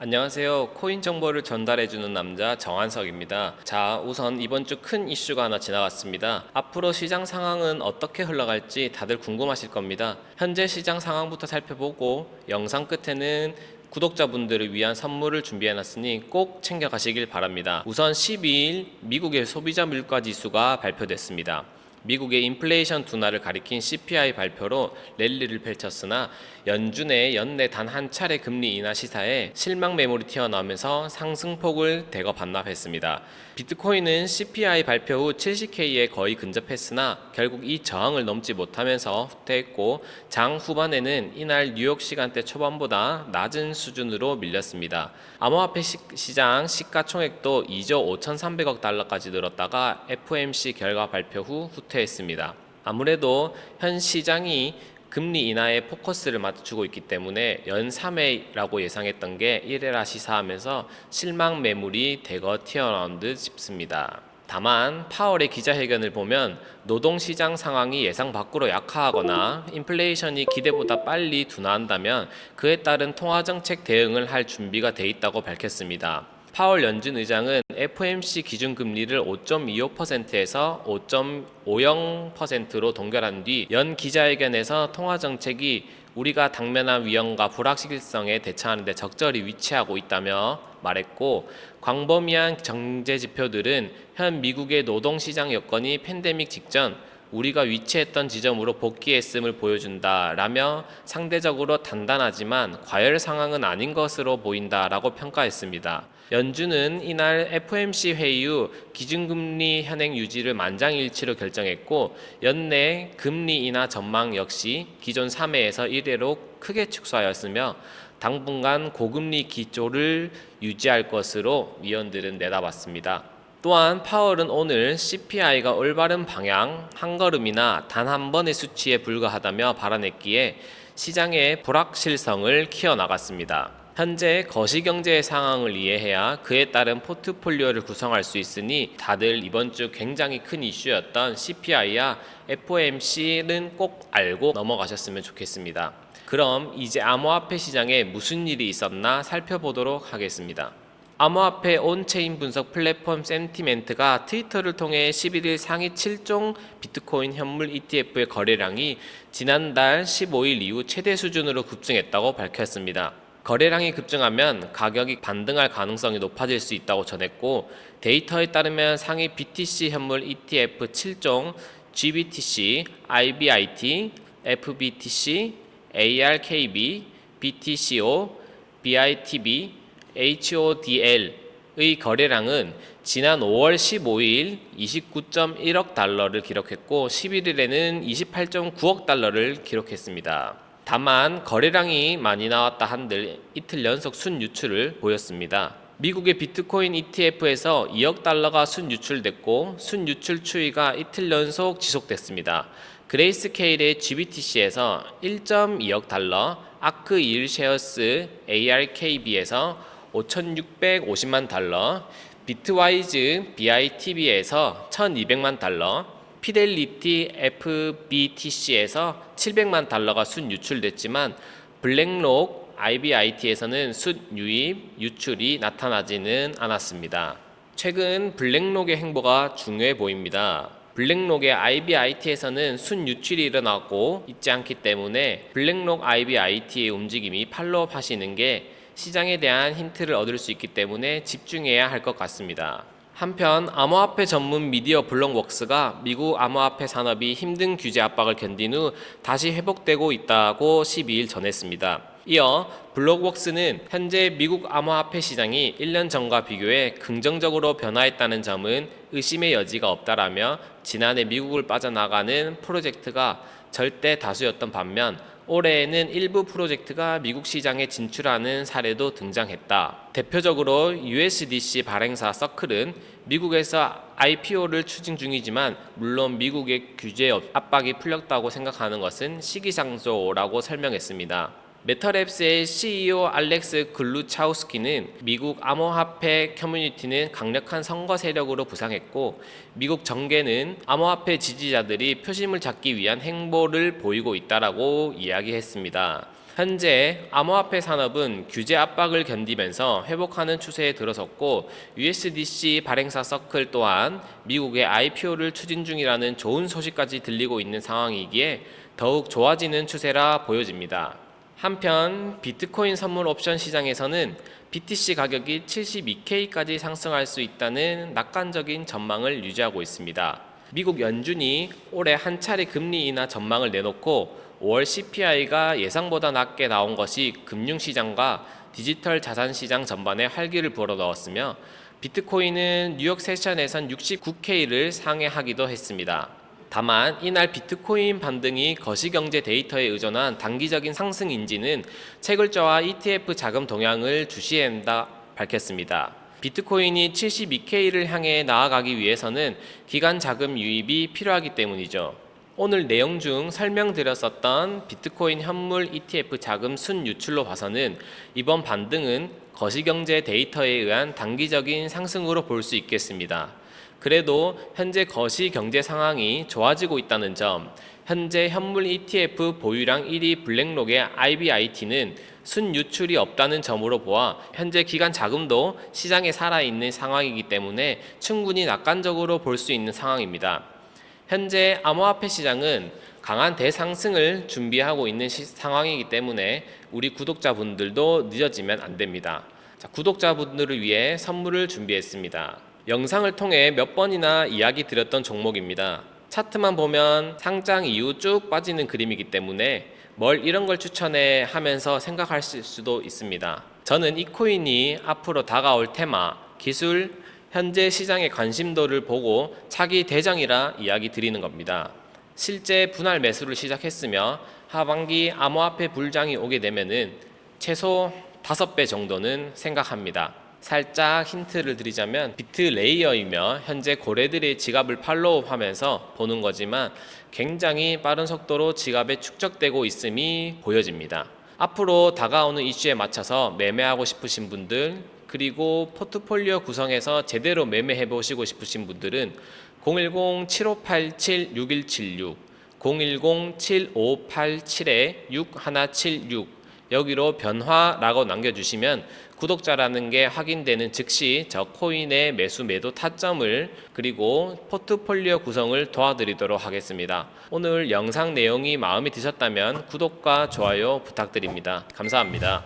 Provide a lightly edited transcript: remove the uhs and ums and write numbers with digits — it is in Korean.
안녕하세요. 코인 정보를 전달해주는 남자 정한석입니다. 자, 우선 이번 주 큰 이슈가 하나 지나갔습니다. 앞으로 시장 상황은 어떻게 흘러갈지 다들 궁금하실 겁니다. 현재 시장 상황부터 살펴보고 영상 끝에는 구독자분들을 위한 선물을 준비해놨으니 꼭 챙겨가시길 바랍니다. 우선 12일 미국의 소비자 물가 지수가 발표됐습니다. 미국의 인플레이션 둔화를 가리킨 CPI 발표로 랠리를 펼쳤으나 연준의 연내 단 한 차례 금리 인하 시사에 실망 매물이 튀어나오면서 상승폭을 대거 반납했습니다. 비트코인은 CPI 발표 후 70K에 거의 근접했으나 결국 이 저항을 넘지 못하면서 후퇴했고 장 후반에는 이날 뉴욕 시간대 초반보다 낮은 수준으로 밀렸습니다. 암호화폐 시장 시가총액도 2조 5,300억 달러까지 늘었다가 FOMC 결과 발표 후 후퇴했습니다. 아무래도 현 시장이 금리 인하에 포커스를 맞추고 있기 때문에 연 3회라고 예상했던 게 1회라 시사하면서 실망 매물이 대거 튀어나온 듯 싶습니다. 다만 파월의 기자회견을 보면 노동시장 상황이 예상 밖으로 약화하거나 인플레이션이 기대보다 빨리 둔화한다면 그에 따른 통화정책 대응을 할 준비가 돼 있다고 밝혔습니다. 파월 연준 의장은 FOMC 기준금리를 5.25%에서 5.50%로 동결한 뒤 연 기자회견에서 통화정책이 우리가 당면한 위험과 불확실성에 대처하는 데 적절히 위치하고 있다며 말했고 광범위한 경제 지표들은 현 미국의 노동시장 여건이 팬데믹 직전 우리가 위치했던 지점으로 복귀했음을 보여준다라며 상대적으로 단단하지만 과열 상황은 아닌 것으로 보인다라고 평가했습니다. 연준은 이날 FOMC 회의 후 기준금리 현행 유지를 만장일치로 결정했고 연내 금리 인하 전망 역시 기존 3회에서 1회로 크게 축소하였으며 당분간 고금리 기조를 유지할 것으로 위원들은 내다봤습니다. 또한 파월은 오늘 CPI가 올바른 방향 한 걸음이나 단 한 번의 수치에 불과하다며 발언했기에 시장의 불확실성을 키워나갔습니다. 현재 거시경제의 상황을 이해해야 그에 따른 포트폴리오를 구성할 수 있으니 다들 이번 주 굉장히 큰 이슈였던 CPI와 FOMC는 꼭 알고 넘어가셨으면 좋겠습니다. 그럼 이제 암호화폐 시장에 무슨 일이 있었나 살펴보도록 하겠습니다. 암호화폐 온체인 분석 플랫폼 센티멘트가 트위터를 통해 11일 상위 7종 비트코인 현물 ETF의 거래량이 지난달 15일 이후 최대 수준으로 급증했다고 밝혔습니다. 거래량이 급증하면 가격이 반등할 가능성이 높아질 수 있다고 전했고 데이터에 따르면 상위 BTC 현물 ETF 7종 GBTC, IBIT, FBTC, ARKB, BTCO, BITB, HODL의 거래량은 지난 5월 15일 29.1억 달러를 기록했고 11일에는 28.9억 달러를 기록했습니다. 다만 거래량이 많이 나왔다 한들 이틀 연속 순유출을 보였습니다. 미국의 비트코인 ETF에서 2억 달러가 순유출됐고 순유출 추이가 이틀 연속 지속됐습니다. 그레이스케일의 GBTC에서 1.2억 달러, 아크 일쉐어스 ARKB에서 5,650만 달러, 비트와이즈 BITB에서 1,200만 달러, 피델리티 FBTC에서 700만 달러가 순유출됐지만 블랙록 IBIT에서는 순유입, 유출이 나타나지는 않았습니다. 최근 블랙록의 행보가 중요해 보입니다. 블랙록의 IBIT에서는 순유출이 일어나고 있지 않기 때문에 블랙록 IBIT의 움직임이 팔로우 하시는 게 시장에 대한 힌트를 얻을 수 있기 때문에 집중해야 할 것 같습니다. 한편 암호화폐 전문 미디어 블록웍스가 미국 암호화폐 산업이 힘든 규제 압박을 견딘 후 다시 회복되고 있다고 12일 전했습니다. 이어 블록웍스는 현재 미국 암호화폐 시장이 1년 전과 비교해 긍정적으로 변화했다는 점은 의심의 여지가 없다라며 지난해 미국을 빠져나가는 프로젝트가 절대 다수였던 반면 올해에는 일부 프로젝트가 미국 시장에 진출하는 사례도 등장했다. 대표적으로 USDC 발행사 서클은 미국에서 IPO를 추진 중이지만 물론 미국의 규제 압박이 풀렸다고 생각하는 것은 시기상조라고 설명했습니다. 메타랩스의 CEO 알렉스 글루차우스키는 미국 암호화폐 커뮤니티는 강력한 선거 세력으로 부상했고 미국 정계는 암호화폐 지지자들이 표심을 잡기 위한 행보를 보이고 있다라고 이야기했습니다. 현재 암호화폐 산업은 규제 압박을 견디면서 회복하는 추세에 들어섰고 USDC 발행사 서클 또한 미국의 IPO를 추진 중이라는 좋은 소식까지 들리고 있는 상황이기에 더욱 좋아지는 추세라 보여집니다. 한편 비트코인 선물 옵션 시장에서는 BTC 가격이 72K까지 상승할 수 있다는 낙관적인 전망을 유지하고 있습니다. 미국 연준이 올해 한 차례 금리 인하 전망을 내놓고 5월 CPI가 예상보다 낮게 나온 것이 금융시장과 디지털 자산시장 전반에 활기를 불어넣었으며 비트코인은 뉴욕 세션에선 69K를 상회하기도 했습니다. 다만 이날 비트코인 반등이 거시경제 데이터에 의존한 단기적인 상승인지는 채굴자와 ETF 자금 동향을 주시한다 밝혔습니다. 비트코인이 72K를 향해 나아가기 위해서는 기간 자금 유입이 필요하기 때문이죠. 오늘 내용 중 설명드렸었던 비트코인 현물 ETF 자금 순 유출로 봐서는 이번 반등은 거시경제 데이터에 의한 단기적인 상승으로 볼 수 있겠습니다. 그래도 현재 거시 경제 상황이 좋아지고 있다는 점, 현재 현물 ETF 보유량 1위 블랙록의 IBIT는 순 유출이 없다는 점으로 보아 현재 기간 자금도 시장에 살아있는 상황이기 때문에 충분히 낙관적으로 볼 수 있는 상황입니다. 현재 암호화폐 시장은 강한 대상승을 준비하고 있는 상황이기 때문에 우리 구독자분들도 늦어지면 안 됩니다. 자, 구독자분들을 위해 선물을 준비했습니다. 영상을 통해 몇 번이나 이야기 드렸던 종목입니다. 차트만 보면 상장 이후 쭉 빠지는 그림이기 때문에 뭘 이런 걸 추천해 하면서 생각하실 수도 있습니다. 저는 이 코인이 앞으로 다가올 테마, 기술, 현재 시장의 관심도를 보고 차기 대장이라 이야기 드리는 겁니다. 실제 분할 매수를 시작했으며 하반기 암호화폐 불장이 오게 되면은 최소 5배 정도는 생각합니다. 살짝 힌트를 드리자면 비트 레이어이며 현재 고래들의 지갑을 팔로우하면서 보는 거지만 굉장히 빠른 속도로 지갑에 축적되고 있음이 보여집니다. 앞으로 다가오는 이슈에 맞춰서 매매하고 싶으신 분들 그리고 포트폴리오 구성해서 제대로 매매해 보시고 싶으신 분들은 010-7587-6176 010-7587-6176 여기로 변화라고 남겨주시면 구독자라는 게 확인되는 즉시 저 코인의 매수 매도 타점을 그리고 포트폴리오 구성을 도와드리도록 하겠습니다. 오늘 영상 내용이 마음에 드셨다면 구독과 좋아요 부탁드립니다. 감사합니다.